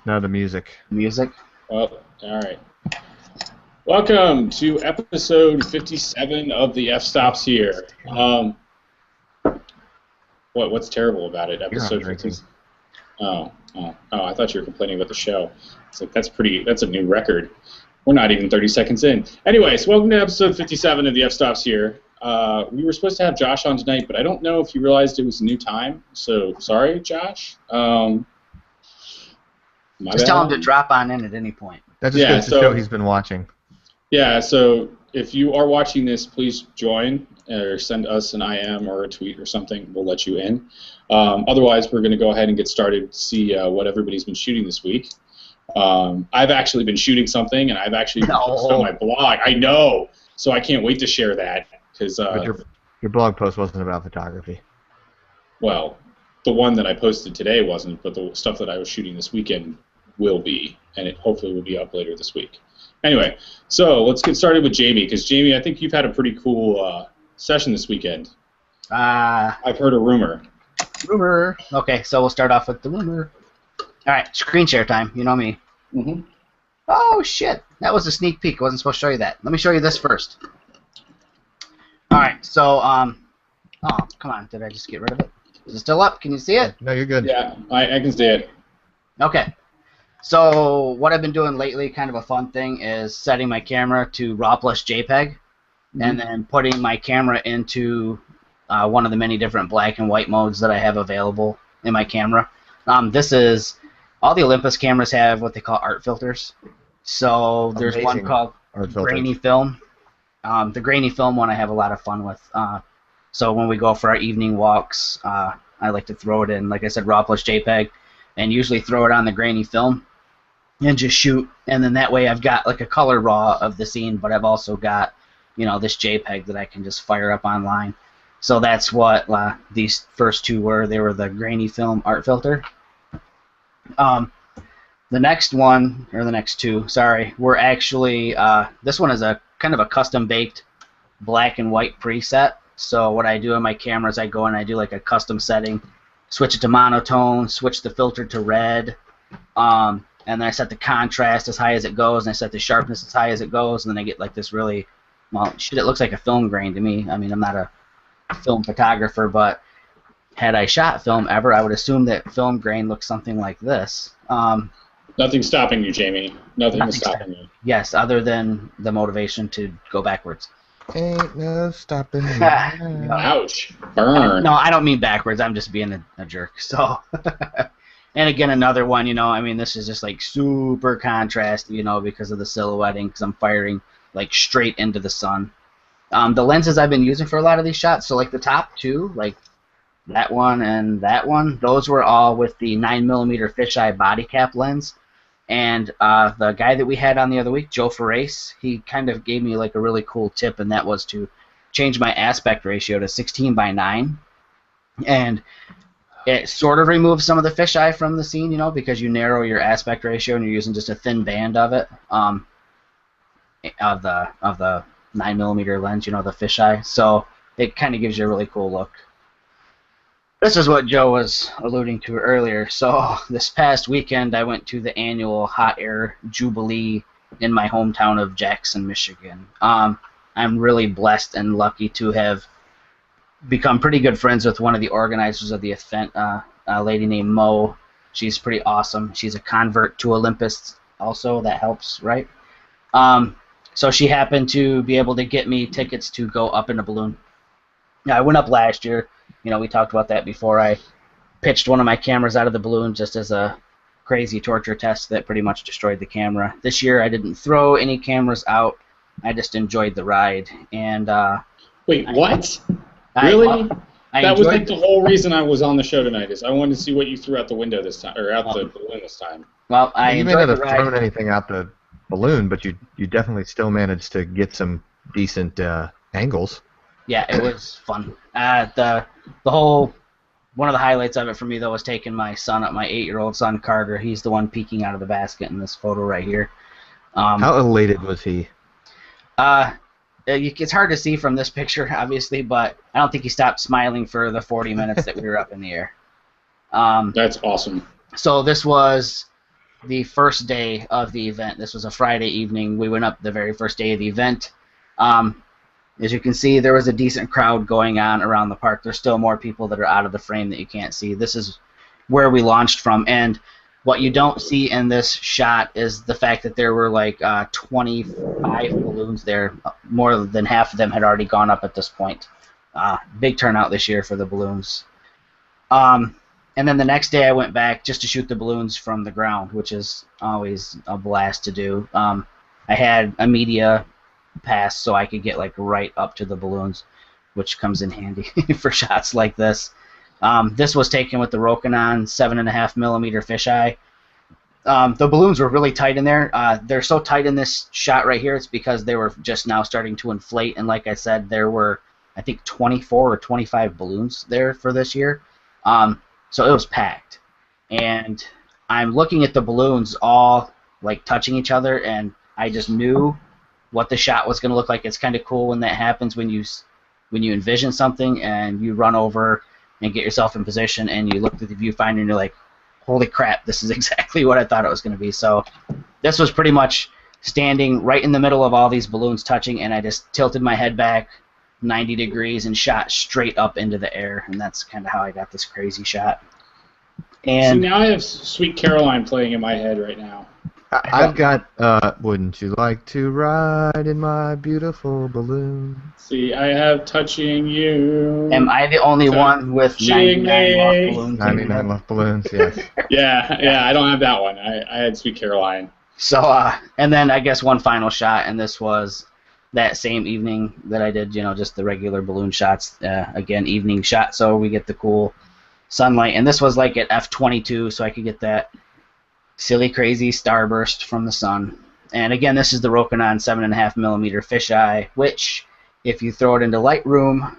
No, the music. Music. Oh, all right. Welcome to episode 57 of the F Stops here. What's terrible about it? You're not Episode drinking. 50. Oh! I thought you were complaining about the show. It's like that's a new record. We're not even 30 seconds in. Anyways, welcome to episode 57 of the F Stops here. We were supposed to have Josh on tonight, but I don't know if you realized it was a new time. So sorry, Josh. Just tell him to drop on in at any point. That just goes to show he's been watching. Yeah, so if you are watching this, please join or send us an IM or a tweet or something. We'll let you in. Otherwise, we're going to go ahead and get started to see what everybody's been shooting this week. I've actually been shooting something, and I've actually posted on my blog. I know, so I can't wait to share that. But your blog post wasn't about photography. Well, the one that I posted today wasn't, but the stuff that I was shooting this weekend will be, and it hopefully will be up later this week. Anyway, so let's get started with Jamie, because Jamie, I think you've had a pretty cool session this weekend. I've heard a rumor. Rumor. Okay, so we'll start off with the rumor. All right, screen share time. You know me. Mm-hmm. Oh, shit. That was a sneak peek. I wasn't supposed to show you that. Let me show you this first. All right, so, oh, come on. Did I just get rid of it? Is it still up? Can you see it? No, you're good. Yeah, I can see it. Okay. So what I've been doing lately, kind of a fun thing, is setting my camera to RAW plus JPEG, and then putting my camera into one of the many different black and white modes that I have available in my camera. This is, all the Olympus cameras have what they call art filters. So there's one called Grainy Film. The Grainy Film one I have a lot of fun with. So when we go for our evening walks, I like to throw it in, like I said, RAW plus JPEG, and usually throw it on the Grainy Film and just shoot. And then that way I've got like a color RAW of the scene, but I've also got, you know, this JPEG that I can just fire up online. So that's what these first two were. They were the Grainy Film art filter. The next one, or the next two, sorry, were actually, this one is a kind of a custom-baked black and white preset. So what I do in my camera is I go and I do like a custom setting, switch it to monotone, switch the filter to red, and then I set the contrast as high as it goes, and I set the sharpness as high as it goes, and then I get like this really, well, shit, it looks like a film grain to me. I mean, I'm not a film photographer, but had I shot film ever, I would assume that film grain looks something like this. Nothing's stopping you, Jamie. Nothing's stopping you. Yes, other than the motivation to go backwards. Ain't no stopping me. Ouch. Burn. No, I don't mean backwards. I'm just being a jerk. So, and again, another one, you know, I mean, this is just like super contrast, you know, because of the silhouetting, because I'm firing like straight into the sun. The lenses I've been using for a lot of these shots, so like the top two, like that one and that one, those were all with the 9mm fisheye body cap lens. And the guy that we had on the other week, Joe Ferrace, he kind of gave me like a really cool tip, and that was to change my aspect ratio to 16:9. And it sort of removes some of the fisheye from the scene, you know, because you narrow your aspect ratio and you're using just a thin band of it, of the 9mm lens, you know, the fisheye. So it kind of gives you a really cool look. This is what Joe was alluding to earlier. So this past weekend, I went to the annual Hot Air Jubilee in my hometown of Jackson, Michigan. I'm really blessed and lucky to have become pretty good friends with one of the organizers of the event, a lady named Mo. She's pretty awesome. She's a convert to Olympus also. That helps, right? So she happened to be able to get me tickets to go up in a balloon. I went up last year. You know, we talked about that before. I pitched one of my cameras out of the balloon just as a crazy torture test that pretty much destroyed the camera. This year I didn't throw any cameras out. I just enjoyed the ride. And wait, what? Really? I that was like the whole reason I was on the show tonight, is I wanted to see what you threw out the window this time, or out the balloon this time. Well, You may not have thrown anything out the balloon, but you definitely still managed to get some decent angles. Yeah, it was fun. The whole, one of the highlights of it for me, though, was taking my son, my 8-year-old son, Carter. He's the one peeking out of the basket in this photo right here. How elated was he? It's hard to see from this picture, obviously, but I don't think he stopped smiling for the 40 minutes that we were up in the air. That's awesome. So this was the first day of the event. This was a Friday evening. We went up the very first day of the event. As you can see, there was a decent crowd going on around the park. There's still more people that are out of the frame that you can't see. This is where we launched from, and what you don't see in this shot is the fact that there were like 25 balloons there. More than half of them had already gone up at this point. Big turnout this year for the balloons. And then the next day I went back just to shoot the balloons from the ground, which is always a blast to do. I had a media pass so I could get like right up to the balloons, which comes in handy for shots like this. This was taken with the Rokinon 7.5mm fisheye. The balloons were really tight in there. They're so tight in this shot right here, it's because they were just now starting to inflate, and like I said, there were, I think, 24 or 25 balloons there for this year. So it was packed. And I'm looking at the balloons all like touching each other, and I just knew what the shot was going to look like. It's kind of cool when that happens, when you envision something and you run over and get yourself in position and you look at the viewfinder and you're like, holy crap, this is exactly what I thought it was going to be. So this was pretty much standing right in the middle of all these balloons touching, and I just tilted my head back 90 degrees and shot straight up into the air, and that's kind of how I got this crazy shot. And so now I have Sweet Caroline playing in my head right now. I've got, wouldn't you like to ride in my beautiful balloon? See, I have Touching You. Am I the only one with 99 loft balloons? 99 loft balloons, yes. Yeah, I don't have that one. I had Sweet Caroline. So, and then I guess one final shot, and this was that same evening that I did, just the regular balloon shots. Again, evening shot, so we get the cool sunlight. And this was like at f/22, so I could get that silly, crazy starburst from the sun. And again, this is the Rokinon 7.5mm fisheye, which, if you throw it into Lightroom,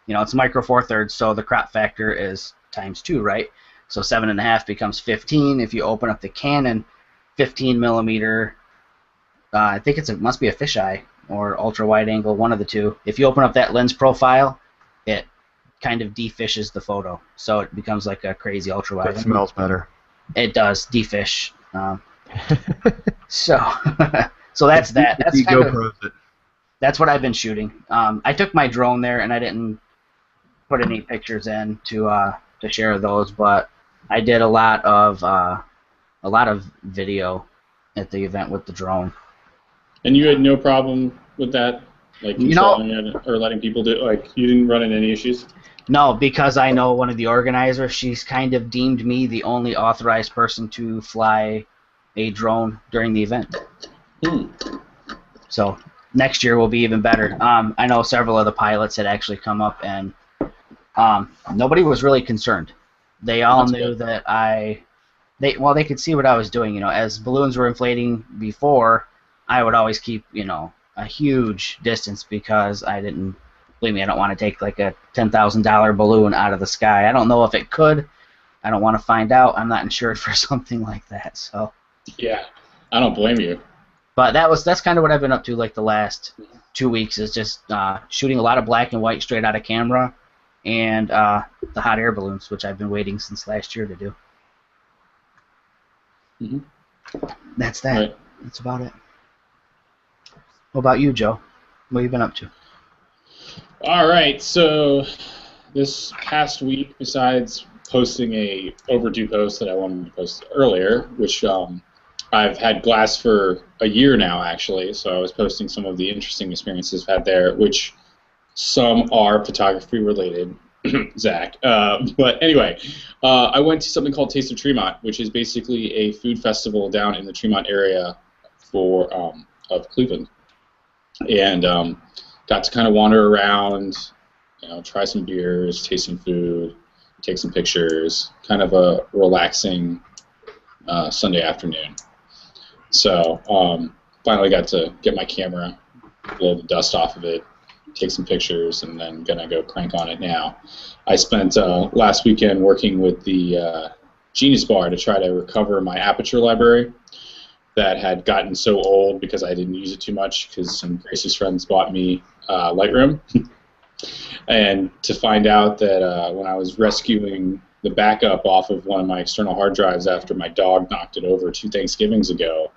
it's micro four thirds, so the crop factor is ×2, right? So 7.5 becomes 15. If you open up the Canon 15mm, I think it must be a fisheye or ultra wide angle, one of the two. If you open up that lens profile, it kind of defishes the photo, so it becomes like a crazy ultra wide. It smells better. It does defish. So that's that. That's kind of, that's what I've been shooting. I took my drone there, and I didn't put any pictures in to share those, but I did a lot of video at the event with the drone. And you had no problem with that, like controlling it or letting people do it? Like, you didn't run into any issues? No, because I know one of the organizers. She's kind of deemed me the only authorized person to fly a drone during the event. So next year will be even better. I know several of the pilots had actually come up, and nobody was really concerned. They all knew that they could see what I was doing. As balloons were inflating before, I would always keep, a huge distance, because believe me, I don't want to take like a $10,000 balloon out of the sky. I don't know if it could. I don't want to find out. I'm not insured for something like that. So. Yeah, I don't blame you. But that's kind of what I've been up to like the last 2 weeks, is just shooting a lot of black and white straight out of camera, and the hot air balloons, which I've been waiting since last year to do. That's that. Right. That's about it. What about you, Joe? What have you been up to? All right, so this past week, besides posting a overdue post that I wanted to post earlier, which I've had glass for a year now, actually, so I was posting some of the interesting experiences I've had there, which some are photography related, Zach. But anyway, I went to something called Taste of Tremont, which is basically a food festival down in the Tremont area of Cleveland. And got to kind of wander around, try some beers, taste some food, take some pictures, kind of a relaxing Sunday afternoon. So finally got to get my camera, blow the dust off of it, take some pictures, and then gonna go crank on it now. I spent last weekend working with the Genius Bar to try to recover my aperture library that had gotten so old because I didn't use it too much, because some Grace's friends bought me Lightroom. And to find out that when I was rescuing the backup off of one of my external hard drives after my dog knocked it over 2 Thanksgivings ago.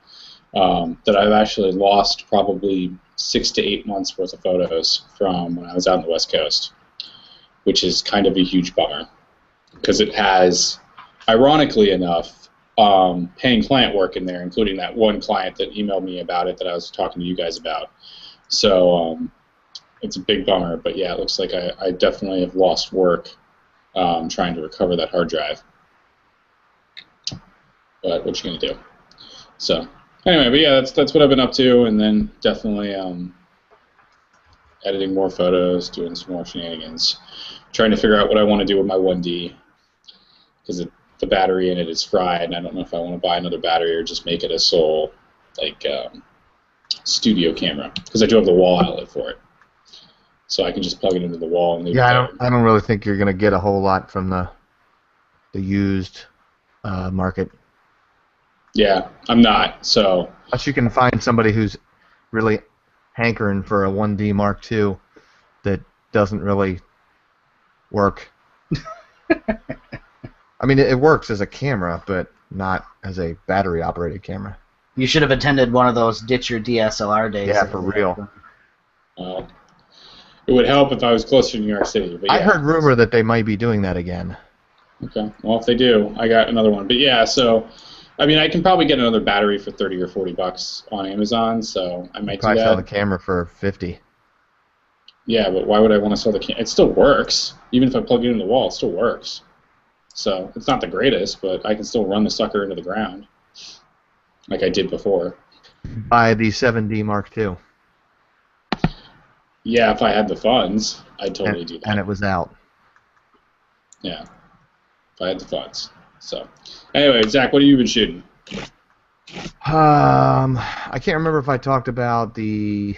That I've actually lost probably 6 to 8 months worth of photos from when I was out on the West Coast, which is kind of a huge bummer because it has, ironically enough, paying client work in there, including that one client that emailed me about it that I was talking to you guys about. So it's a big bummer, but yeah, it looks like I definitely have lost work trying to recover that hard drive. But what you gonna do? So anyway, but yeah, that's what I've been up to, and then definitely editing more photos, doing some more shenanigans, trying to figure out what I want to do with my 1D, because the battery in it is fried, and I don't know if I want to buy another battery or just make it a sole studio camera, because I do have the wall outlet for it, so I can just plug it into the wall and leave it there. I don't really think you're gonna get a whole lot from the used market. Yeah, I'm not. So Unless you can find somebody who's really hankering for a 1D Mark II that doesn't really work. I mean, it works as a camera, but not as a battery-operated camera. You should have attended one of those ditch your DSLR days. Yeah, for real. It would help if I was closer to New York City. But yeah. I heard rumor that they might be doing that again. Okay. Well, if they do, I got another one. But yeah, so I mean, I can probably get another battery for $30 or $40 on Amazon, so I might do Probably that. sell the camera for $50. Yeah, but why would I want to sell the camera? It still works. Even if I plug it into the wall, it still works. So it's not the greatest, but I can still run the sucker into the ground like I did before. Buy the 7D Mark II. Yeah, if I had the funds, I'd totally do that. And it was out. Yeah, if I had the funds. So, anyway, Zach, what have you been shooting? I can't remember if I talked about the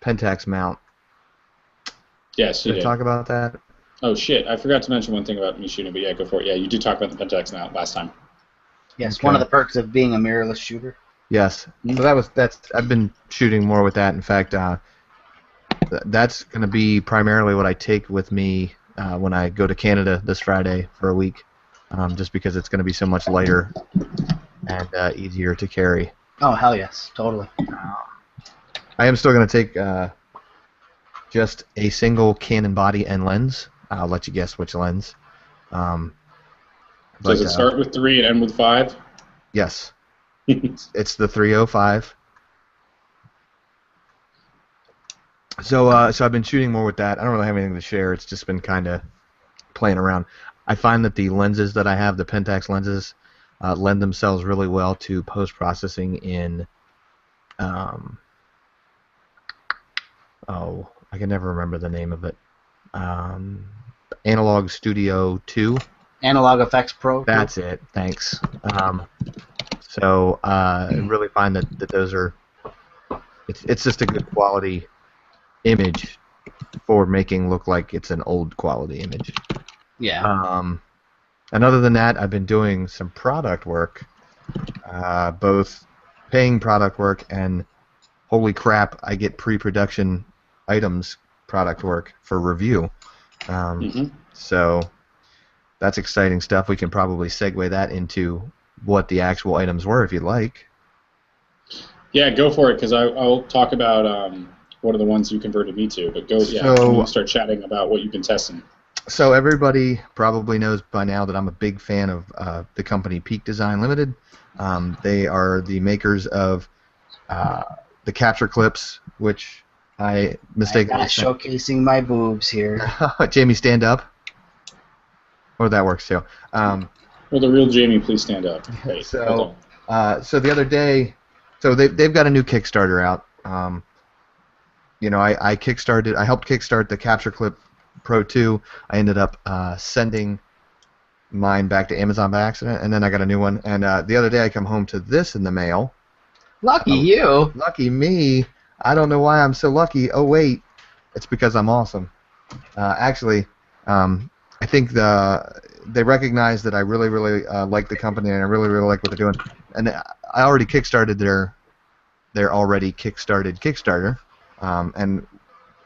Pentax mount. Yes, you Did I did. talk about that? Oh, shit. I forgot to mention one thing about me shooting, but yeah, go for it. Yeah, you did talk about the Pentax mount last time. Yes, Okay. one of the perks of being a mirrorless shooter. Yes. So I've been shooting more with that. In fact, that's going to be primarily what I take with me when I go to Canada this Friday for a week, just because it's going to be so much lighter and easier to carry. Oh, hell yes, totally. I am still going to take just a single Canon body and lens. I'll let you guess which lens. Does it start with 3 and end with 5? Yes. It's the 305. So I've been shooting more with that. I don't really have anything to share. It's just been kind of playing around. I find that the lenses that I have, the Pentax lenses, lend themselves really well to post-processing in, I can never remember the name of it. Analog Studio 2. Analog Effects Pro. That's it. Thanks. So I really find that those are. It's just a good quality image for making look like it's an old quality image. Yeah. And other than that, I've been doing some product work, both paying product work and holy crap, I get pre-production items product work for review. So that's exciting stuff. We can probably segue that into what the actual items were if you'd like. Yeah, go for it, because I'll talk about one of the ones you converted me to. But go, yeah, So- we'll start chatting about what you've been testing. So everybody probably knows by now that I'm a big fan of the company Peak Design Limited. They are the makers of the capture clips, which I mistakenly I'm not showcasing my boobs here. Jamie, stand up. Or that works too. Will the real Jamie please stand up? Wait, hold on. So the other day, so they've got a new Kickstarter out. I kickstarted. I helped kickstart the Capture Clip Pro 2. I ended up sending mine back to Amazon by accident, and then I got a new one. And the other day, I come home to this in the mail. Lucky you. Lucky me. I don't know why I'm so lucky. Oh wait, it's because I'm awesome. Actually, I think they recognize that I really, really like the company, and I really, really like what they're doing. And I already kickstarted their already kickstarted Kickstarter, and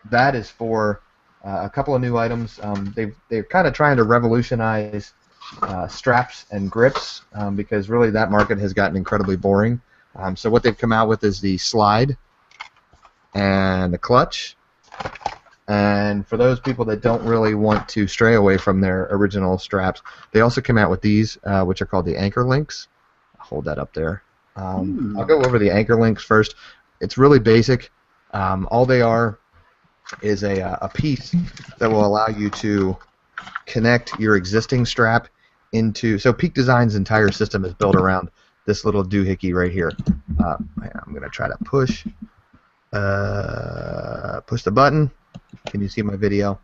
that is for a couple of new items. They're kind of trying to revolutionize straps and grips because really that market has gotten incredibly boring. So what they've come out with is the slide and the clutch. And for those people that don't really want to stray away from their original straps, they also come out with these, which are called the anchor links. I'll hold that up there. I'll go over the anchor links first. It's really basic. All they are is a piece that will allow you to connect your existing strap into. So Peak Design's entire system is built around this little doohickey right here. I'm going to try to push the button. Can you see my video?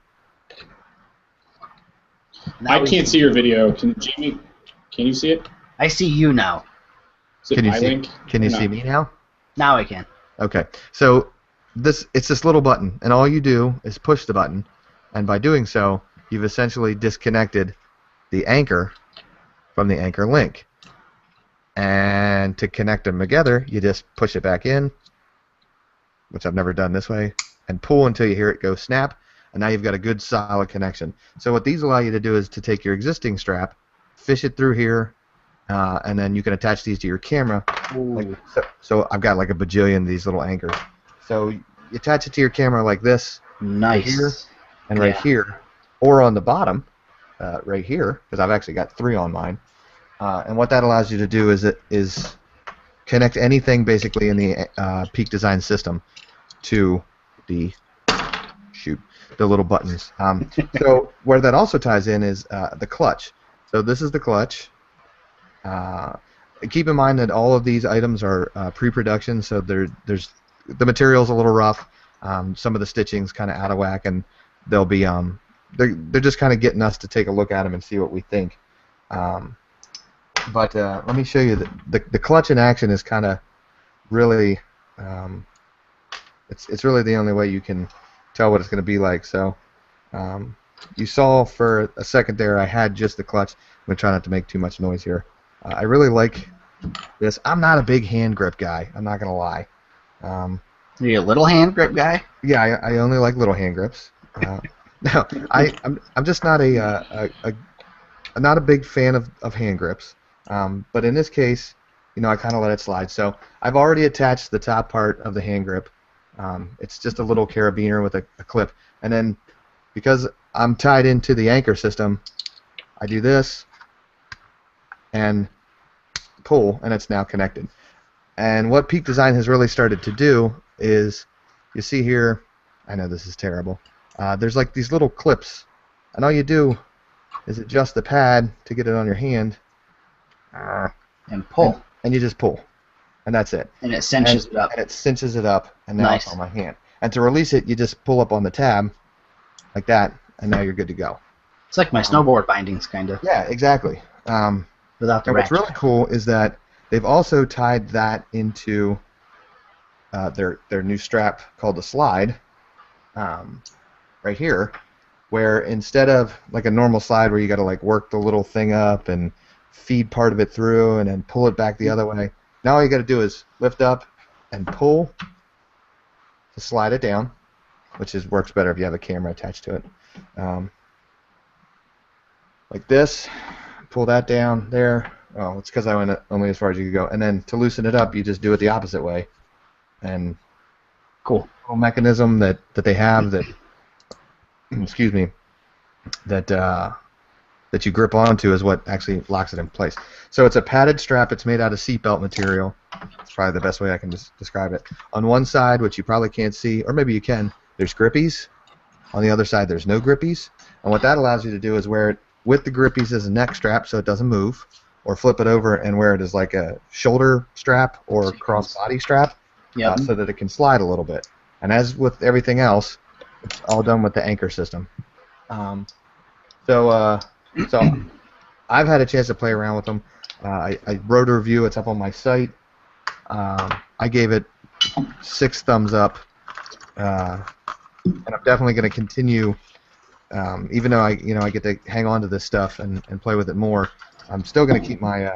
I can't see your video. Jamie, can you see it? I see you now. Can you see me now? Now I can. Okay. So it's this little button, and all you do is push the button, and by doing so, you've essentially disconnected the anchor from the anchor link. And to connect them together, you just push it back in, which I've never done this way, and pull until you hear it go snap, and now you've got a good solid connection. So what these allow you to do is to take your existing strap, fish it through here, and then you can attach these to your camera. So I've got like a bajillion of these little anchors. So you attach it to your camera like this, nice, right here, and right here, or on the bottom, right here, because I've actually got 3 on mine. And what that allows you to do is connect anything basically in the Peak Design system to the little buttons. So where that also ties in is the clutch. So this is the clutch. Keep in mind that all of these items are pre-production, so there's the material's a little rough. Some of the stitching's kind of out of whack, and they'll be they're just kind of getting us to take a look at them and see what we think. But let me show you the clutch in action is kind of really it's really the only way you can tell what it's going to be like. So you saw for a second there I had just the clutch. I'm going to try not to make too much noise here. I really like this. I'm not a big hand grip guy. I'm not going to lie. Are you a little hand grip guy? Yeah, I only like little hand grips. No, I'm just not not a big fan of hand grips. But in this case, I kind of let it slide. So I've already attached the top part of the hand grip. It's just a little carabiner with a clip. And then because I'm tied into the anchor system, I do this and pull, and it's now connected. And what Peak Design has really started to do is, you see here, I know this is terrible, there's like these little clips, and all you do is adjust the pad to get it on your hand, and pull. And you just pull. And that's it. And it cinches it up. And it cinches it up, and now it's on my hand. And to release it, you just pull up on the tab, like that, and now you're good to go. It's like my snowboard bindings, kind of. Yeah, exactly. Without the what's really cool is that they've also tied that into their new strap called the slide, right here, where instead of like a normal slide where you got to like work the little thing up and feed part of it through and then pull it back the other way, now all you got to do is lift up and pull to slide it down, which works better if you have a camera attached to it. Like this, pull that down there. Oh, it's because I went only as far as you could go. And then to loosen it up, you just do it the opposite way. And cool little mechanism that they have that excuse me, that you grip onto is what actually locks it in place. So it's a padded strap. It's made out of seatbelt material. It's probably the best way I can describe it. On one side, which you probably can't see, or maybe you can, there's grippies. On the other side, there's no grippies. And what that allows you to do is wear it with the grippies as a neck strap so it doesn't move, or flip it over and wear it as like a shoulder strap or cross-body strap, so that it can slide a little bit. And as with everything else, it's all done with the anchor system. So I've had a chance to play around with them. I wrote a review. It's up on my site. I gave it 6 thumbs up, and I'm definitely going to continue. Even though I get to hang on to this stuff and play with it more, I'm still going to keep my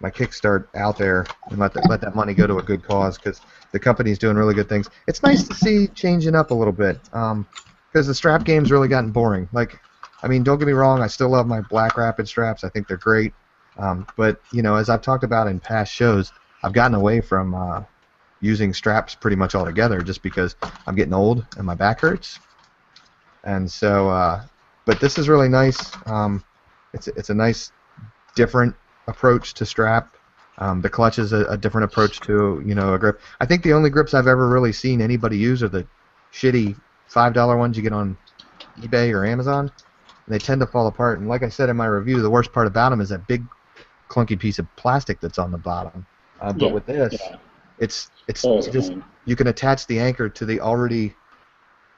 my Kickstart out there and let that money go to a good cause, because the company's doing really good things. It's nice to see changing up a little bit. because the strap game's really gotten boring. Like, I mean, don't get me wrong, I still love my Black Rapid straps. I think they're great. But you know, as I've talked about in past shows, I've gotten away from using straps pretty much altogether, just because I'm getting old and my back hurts. And so, but this is really nice. It's a nice, different approach to strap. The clutch is a different approach to, you know, a grip. I think the only grips I've ever really seen anybody use are the shitty $5 ones you get on eBay or Amazon. They tend to fall apart. And like I said in my review, the worst part about them is that big, clunky piece of plastic that's on the bottom. But with this, it's just, you can attach the anchor to the already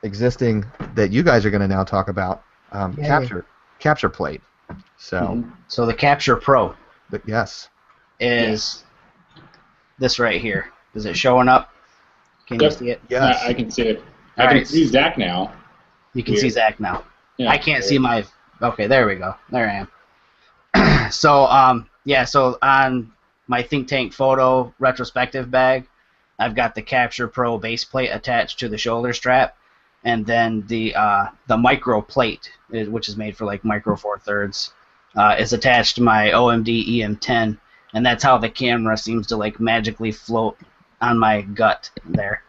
existing, that you guys are going to now talk about, capture plate. So So the Capture Pro yes. is this right here. Is it showing up? Can you see it? Yes. I can see it. I can see Zach now. You can see Zach now. Yeah. I can't see my... Okay, there we go. There I am. So, so on my Think Tank photo retrospective bag, I've got the Capture Pro base plate attached to the shoulder strap, and then the micro plate, which is made for like micro 4/3, is attached to my OMD EM10, and that's how the camera seems to like magically float on my gut there.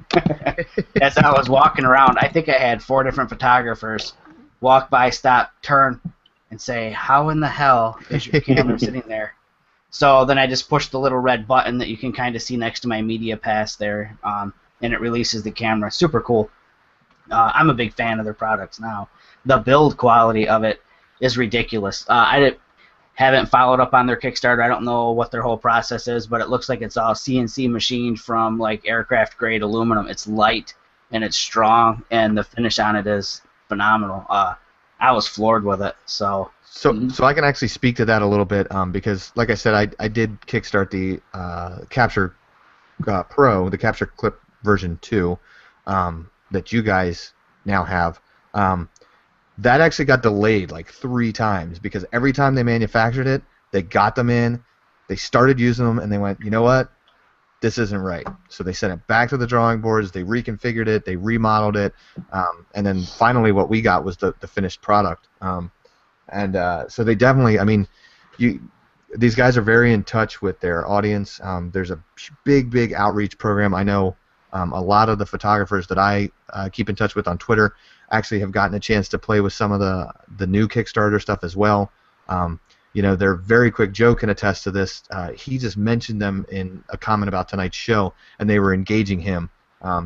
As I was walking around, I think I had 4 different photographers walk by, stop, turn, and say, "How in the hell is your camera sitting there?" So then I just pushed the little red button that you can kind of see next to my media pass there, and it releases the camera. Super cool. I'm a big fan of their products now. The build quality of it is ridiculous. I haven't followed up on their Kickstarter. I don't know what their whole process is, but it looks like it's all CNC machined from like aircraft grade aluminum. It's light and it's strong, and the finish on it is phenomenal. I was floored with it. So I can actually speak to that a little bit, because like I said, I did kickstart the Capture Pro, the Capture Clip version 2, that you guys now have. That actually got delayed like 3 times, because every time they manufactured it, they got them in, they started using them, and they went, you know what, this isn't right. So they sent it back to the drawing boards, they reconfigured it, they remodeled it, and then finally what we got was the finished product. So they definitely, I mean, these guys are very in touch with their audience. There's a big outreach program. I know a lot of the photographers that I keep in touch with on Twitter actually have gotten a chance to play with some of the new Kickstarter stuff as well. You know, they're very quick. Joe can attest to this. He just mentioned them in a comment about tonight's show, and they were engaging him.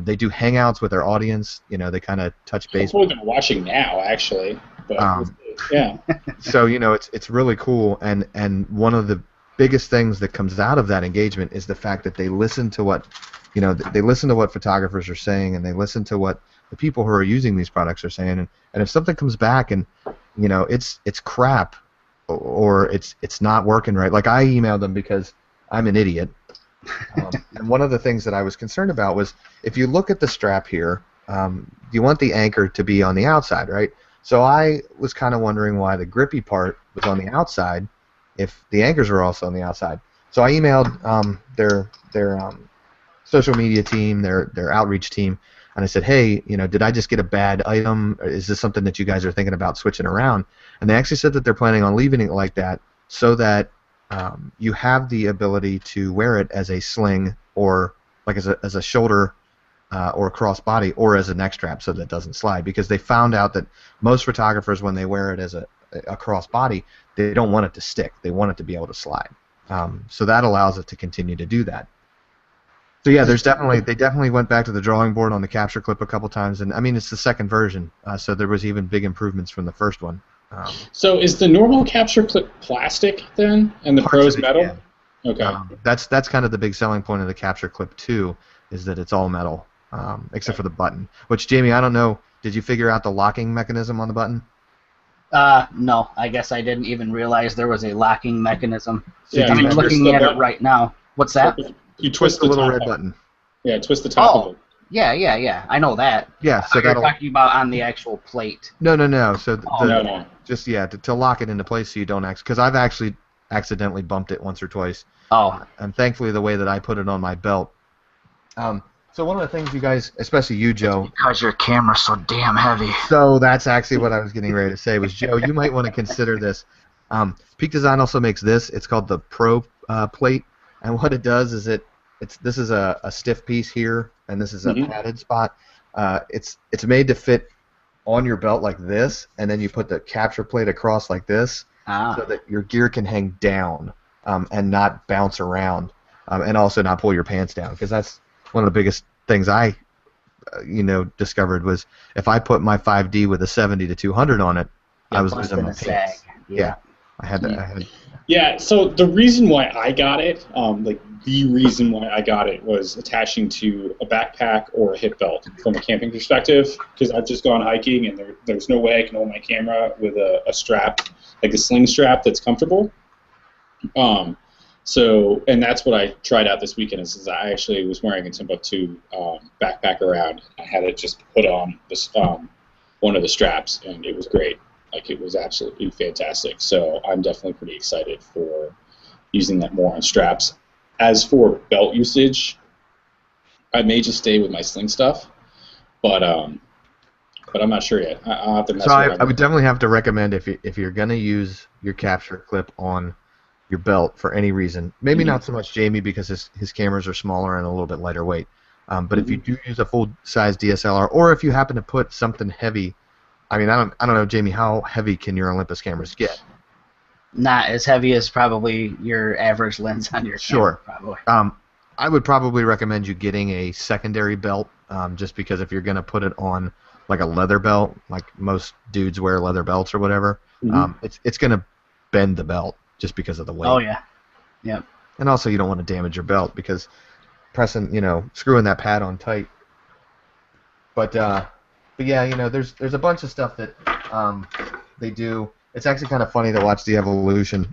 They do hangouts with their audience. You know, they kind of touch base. Hopefully they're watching now, actually. But yeah. So you know, it's really cool, and one of the biggest things that comes out of that engagement is the fact that they listen to what, you know, they listen to what photographers are saying, and they listen to what the people who are using these products are saying, and if something comes back and, you know, it's crap, or it's not working right, like I emailed them because I'm an idiot, and one of the things that I was concerned about was, if you look at the strap here, you want the anchor to be on the outside, right? So I was kind of wondering why the grippy part was on the outside if the anchors are also on the outside. So I emailed their social media team, their outreach team, and I said, hey, you know, did I just get a bad item? Is this something that you guys are thinking about switching around? And they actually said that they're planning on leaving it like that, so that you have the ability to wear it as a sling, or like as a shoulder or a crossbody, or as a neck strap, so that it doesn't slide. Because they found out that most photographers, when they wear it as a crossbody, they don't want it to stick. They want it to be able to slide. So that allows it to continue to do that. So yeah, they definitely went back to the drawing board on the Capture Clip a couple times, and I mean, it's the second version, so there was even big improvements from the first one. So is the normal Capture Clip plastic then, and the Pro's metal? Yeah. Okay. That's kind of the big selling point of the Capture Clip 2, is that it's all metal, except for the button. Which, Jamie, I don't know, did you figure out the locking mechanism on the button? No, I guess I didn't even realize there was a locking mechanism. Yeah, I'm looking at it right now. What's that? You twist the little top red of it. button. Yeah, twist the top of it. Yeah. I know that. Yeah, so you're that'll. talking about on the actual plate. No. So No. just to lock it into place so you don't because I've actually accidentally bumped it once or twice. Oh. And thankfully the way that I put it on my belt, So one of the things you guys, especially you, Joe. Because your camera's so damn heavy. So that's actually what I was getting ready to say was, Joe, you might want to consider this. Peak Design also makes this. It's called the Pro plate, and what it does is this is a stiff piece here, and this is a padded spot. It's made to fit on your belt like this, and then you put the capture plate across like this, so that your gear can hang down and not bounce around, and also not pull your pants down, because that's one of the biggest things I discovered was if I put my 5D with a 70 to 200 on it, I was losing my pants. Yeah. I had that. Yeah, so the reason why I got it, the reason why I got it was attaching to a backpack or a hip belt from a camping perspective, because I've just gone hiking and there's no way I can hold my camera with a strap, like a sling strap that's comfortable. So, and that's what I tried out this weekend. Is I actually was wearing a Timbuktu backpack around. I had it just put on this one of the straps, and it was great. Like, it was absolutely fantastic. So I'm definitely pretty excited for using that more on straps. As for belt usage, I may just stay with my sling stuff, but I'm not sure yet. I'll have to mess around. So I would definitely have to recommend if you're gonna use your capture clip on your belt for any reason, maybe not so much Jamie because his cameras are smaller and a little bit lighter weight, but if you do use a full-size DSLR, or if you happen to put something heavy, I mean, I don't know, Jamie, how heavy can your Olympus cameras get? Not as heavy as probably your average lens on your camera, probably. I would probably recommend you getting a secondary belt, just because if you're going to put it on like a leather belt, like most dudes wear leather belts or whatever, it's going to bend the belt just because of the weight. Oh, yeah. Yep. And also you don't want to damage your belt because screwing that pad on tight. But yeah, there's a bunch of stuff that they do. It's actually kind of funny to watch the evolution.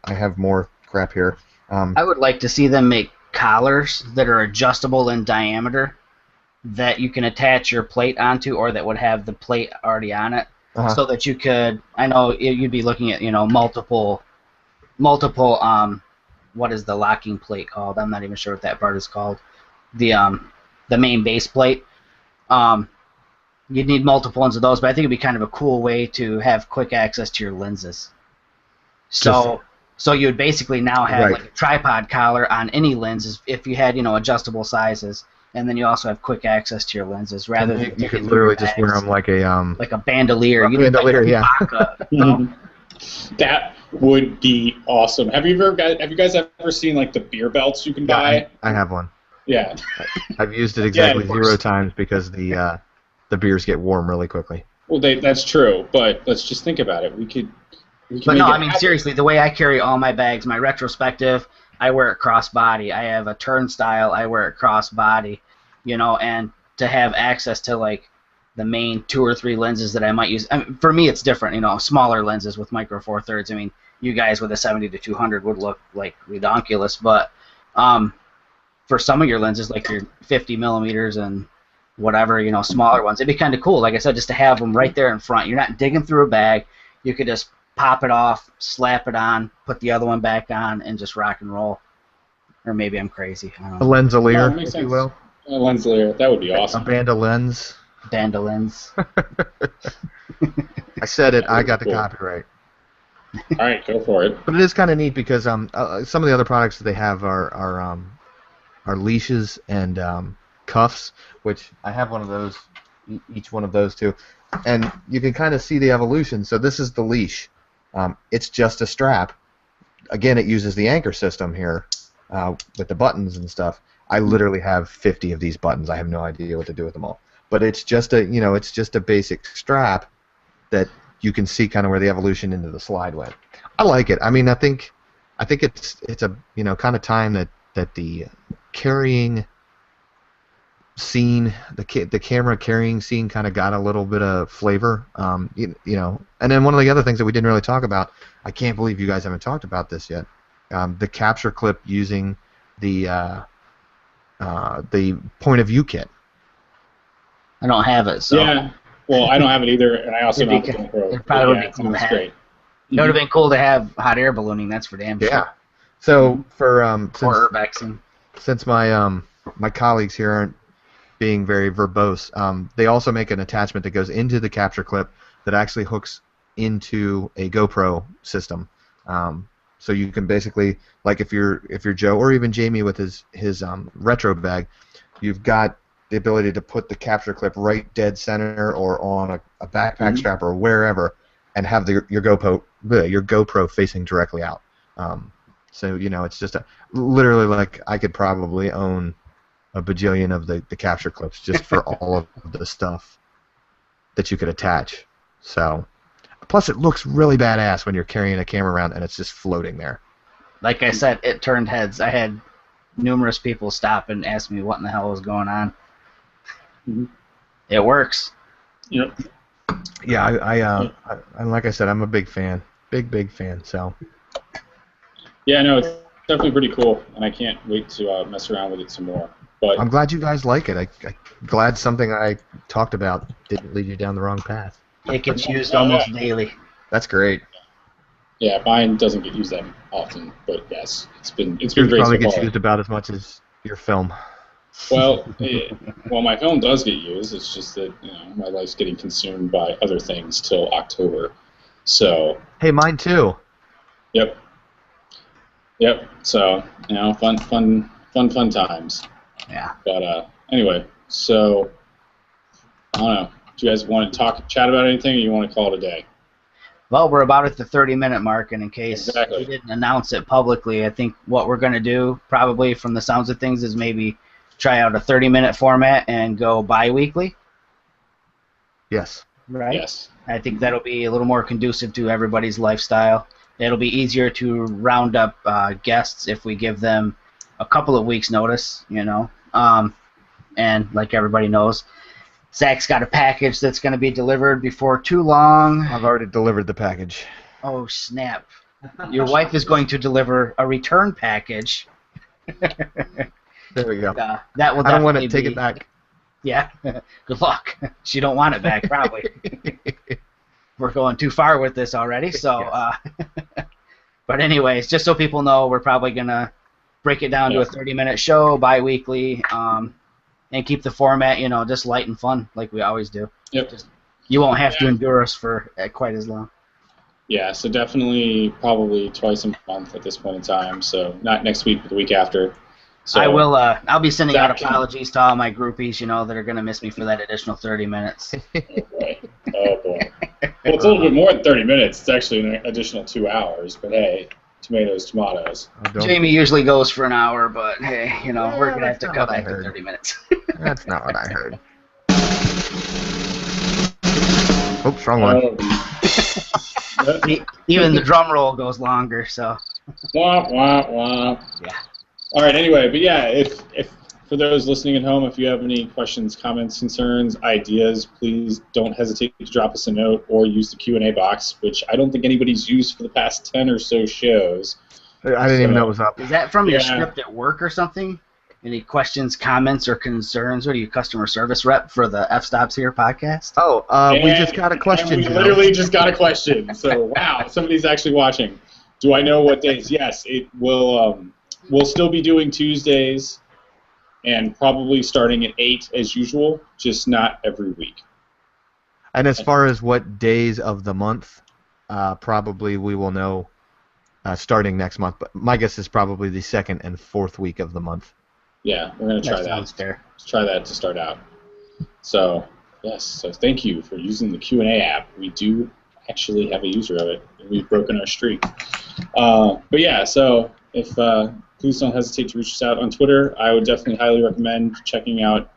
I have more crap here. I would like to see them make collars that are adjustable in diameter that you can attach your plate onto, or that would have the plate already on it, so that you could. I know you'd be looking at multiple. What is the locking plate called? I'm not even sure what that part is called. The main base plate. You'd need multiple ones of those, but I think it'd be kind of a cool way to have quick access to your lenses. So you would basically now have like a tripod collar on any lenses if you had adjustable sizes, and then you also have quick access to your lenses rather than you could literally just wear them like a bandolier. Yeah. That would be awesome. Have you guys ever seen like the beer belts you can buy? I have one. Yeah. I've used it exactly 0 times because the beers get warm really quickly. Well, that's true, but let's just think about it. We could But no, I mean seriously, the way I carry all my bags, my retrospective, I wear it cross-body. I have a turnstile, I wear it cross-body, and to have access to like the main 2 or 3 lenses that I might use. I mean, for me, it's different. Smaller lenses with micro four thirds. I mean, you guys with a 70 to 200 would look like redonkulous, but for some of your lenses, like your 50 millimeters and whatever, smaller ones, it'd be kind of cool. Like I said, just to have them right there in front. You're not digging through a bag. You could just pop it off, slap it on, put the other one back on, and just rock and roll. Or maybe I'm crazy. I don't know. A lensolier, if you will. A lensolier, that would be awesome. A bandolens. Bandolens. I said it. I got the copyright. All right, go for it. But it is kind of neat because some of the other products that they have are leashes and cuffs, which I have one of those, each one of those too, and you can kind of see the evolution. So this is the leash. It's just a strap. Again, it uses the anchor system here with the buttons and stuff. I literally have 50 of these buttons. I have no idea what to do with them all. But it's just a basic strap that you can see kind of where the evolution into the slide went. I like it. I mean, I think it's a kind of time that the carrying scene, the camera carrying scene kind of got a little bit of flavor, and then one of the other things that we didn't really talk about, I can't believe you guys haven't talked about this yet, the capture clip using the point of view kit. I don't have it, so. Yeah, well, I don't have it either, and I also don't have the GoPro. It probably would be cool to have. It would have been cool to have hot air ballooning, that's for damn sure. Yeah. So for urbexing. since my my colleagues here being very verbose. They also make an attachment that goes into the capture clip that actually hooks into a GoPro system. So you can basically, like if you're Joe or even Jamie with his retro bag, you've got the ability to put the capture clip right dead center or on a backpack strap or wherever, and have your GoPro facing directly out. So it's just literally like I could probably own a bajillion of the capture clips just for all of the stuff that you could attach. So, plus it looks really badass when you're carrying a camera around and it's just floating there. Like I said, it turned heads. I had numerous people stop and ask me what in the hell was going on. It works. Yep. Yeah, I like I said, I'm a big fan, big fan. So. Yeah, no, it's definitely pretty cool, and I can't wait to mess around with it some more. But I'm glad you guys like it. I'm glad something I talked about didn't lead you down the wrong path. It gets used almost daily. That's great. Yeah, mine doesn't get used that often, but yes, it's been Yours great probably so gets far. used about as much as your film. Well, my film does get used. It's just that my life's getting consumed by other things till October. So. Hey, mine too. Yep. So fun times. Yeah. But anyway, so I don't know. Do you guys want to chat about anything, or you want to call it a day? Well, we're about at the 30-minute mark, and in case Exactly. we didn't announce it publicly, I think what we're going to do, probably from the sounds of things, is maybe try out a 30-minute format and go bi-weekly. Yes. Right? Yes. I think that'll be a little more conducive to everybody's lifestyle. It'll be easier to round up guests if we give them a couple of weeks' notice, and like everybody knows, Zach's got a package that's going to be delivered before too long. I've already delivered the package. Oh, snap. Your wife is going to deliver a return package. There we go. That will I don't want to definitely take be- it back. Yeah. Good luck. She don't want it back, probably. We're going too far with this already, so... but anyways, just so people know, we're probably going to break it down to a 30-minute show, bi-weekly, and keep the format, just light and fun, like we always do. Yep. You won't have to endure us for quite as long. Yeah, so definitely probably twice a month at this point in time. So not next week, but the week after. So I will. I'll be sending out Zach, apologies to all my groupies, that are going to miss me for that additional 30 minutes. Oh boy. Well, it's a little bit more than 30 minutes. It's actually an additional 2 hours. But hey, tomatoes. Jamie usually goes for an hour, but hey, we're going to have to not cut what I back to heard. 30 minutes. That's not what I heard. Oops, wrong one. Even the drum roll goes longer, so. Wah, wah, wah. Yeah. All right. Anyway, but yeah, if for those listening at home, if you have any questions, comments, concerns, ideas, please don't hesitate to drop us a note or use the Q&A box, which I don't think anybody's used for the past 10 or so shows. I didn't even know it was up. Is that from your Yeah. script at work or something? Any questions, comments, or concerns? What are you, customer service rep for the F-Stops Here podcast? Oh, we just got a question. And we Joe. literally just got a question. So, wow, somebody's actually watching. Do I know what days? Yes, it will. We'll still be doing Tuesdays and probably starting at 8 as usual, just not every week. And as far as what days of the month, probably we will know starting next month. But my guess is probably the second and fourth week of the month. Yeah, we're going to try That that. sounds fair. Let's try that to start out. So, yes, so thank you for using the Q&A app. We do actually have a user of it, and we've broken our streak. But yeah, so if please don't hesitate to reach us out on Twitter. I would definitely highly recommend checking out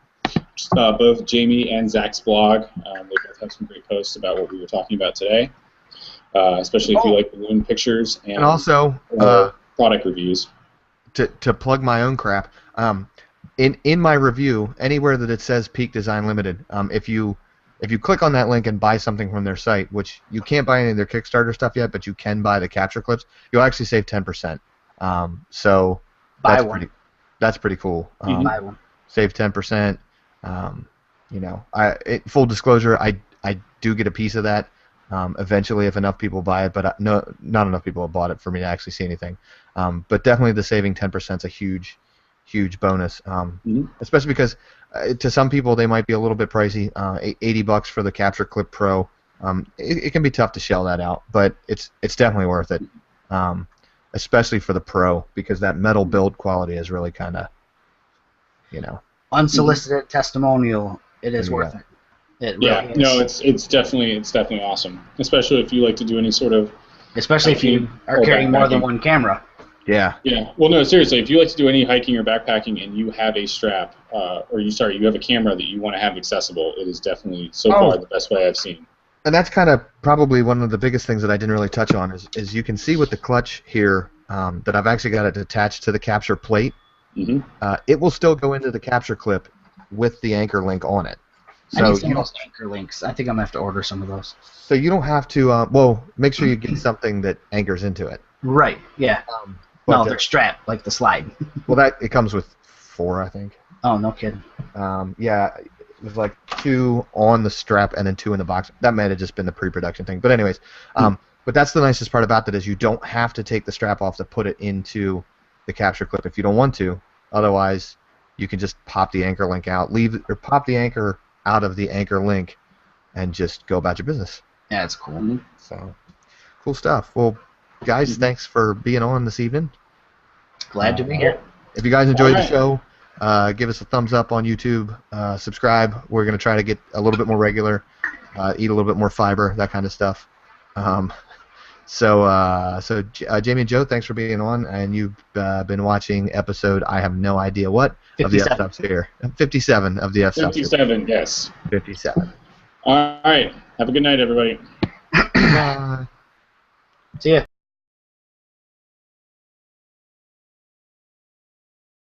both Jamie and Zach's blog. They both have some great posts about what we were talking about today, especially if you like balloon pictures And also, product reviews. to plug my own crap, in my review, anywhere that it says Peak Design Limited, if you click on that link and buy something from their site, which you can't buy any of their Kickstarter stuff yet, but you can buy the capture clips, you'll actually save 10%. So Buy one. That's pretty cool. Buy one. Save 10%. Full disclosure, I do get a piece of that eventually if enough people buy it, but not enough people have bought it for me to actually see anything. But definitely the saving 10% is a huge huge bonus. Mm-hmm. Especially because to some people they might be a little bit pricey. $80 for the Capture Clip Pro. It can be tough to shell that out, but it's definitely worth it. Especially for the Pro, because that metal build quality is really kind of, Unsolicited testimonial. It is There you worth go. it. It really Yeah, is. no, it's definitely awesome, especially if you like to do any sort of. Especially if you are Or carrying more than backpacking. one camera. Yeah. Yeah, well, no, seriously, if you like to do any hiking or backpacking and you have a strap, you have a camera that you want to have accessible, it is definitely so far the best way I've seen. And that's kind of probably one of the biggest things that I didn't really touch on is you can see with the clutch here that I've actually got it attached to the capture plate. Mm-hmm. It will still go into the capture clip with the anchor link on it. I need So some of those anchor links. I think I'm going to have to order some of those. so you don't have to. Make sure you get something that anchors into it. Right, yeah. But, No, they're strapped, like the slide. well, it comes with 4, I think. Oh, no kidding. Yeah, it was like 2 on the strap and then 2 in the box. That might have just been the pre-production thing. But anyways, but that's the nicest part about that is you don't have to take the strap off to put it into the capture clip if you don't want to. Otherwise, you can just pop the anchor link out, pop the anchor out of the anchor link, and just go about your business. Yeah, it's cool. Mm-hmm. So, cool stuff. Well, guys, thanks for being on this evening. Glad to be here. If you guys enjoyed the Alright. show, give us a thumbs up on YouTube. Subscribe. We're going to try to get a little bit more regular, eat a little bit more fiber, that kind of stuff. So Jamie and Joe, thanks for being on, and you've been watching episode I have no idea what of the 57. F-Stops here. 57 of the F-Stops here. 57, yes. 57. All right, have a good night, everybody. Bye. See ya.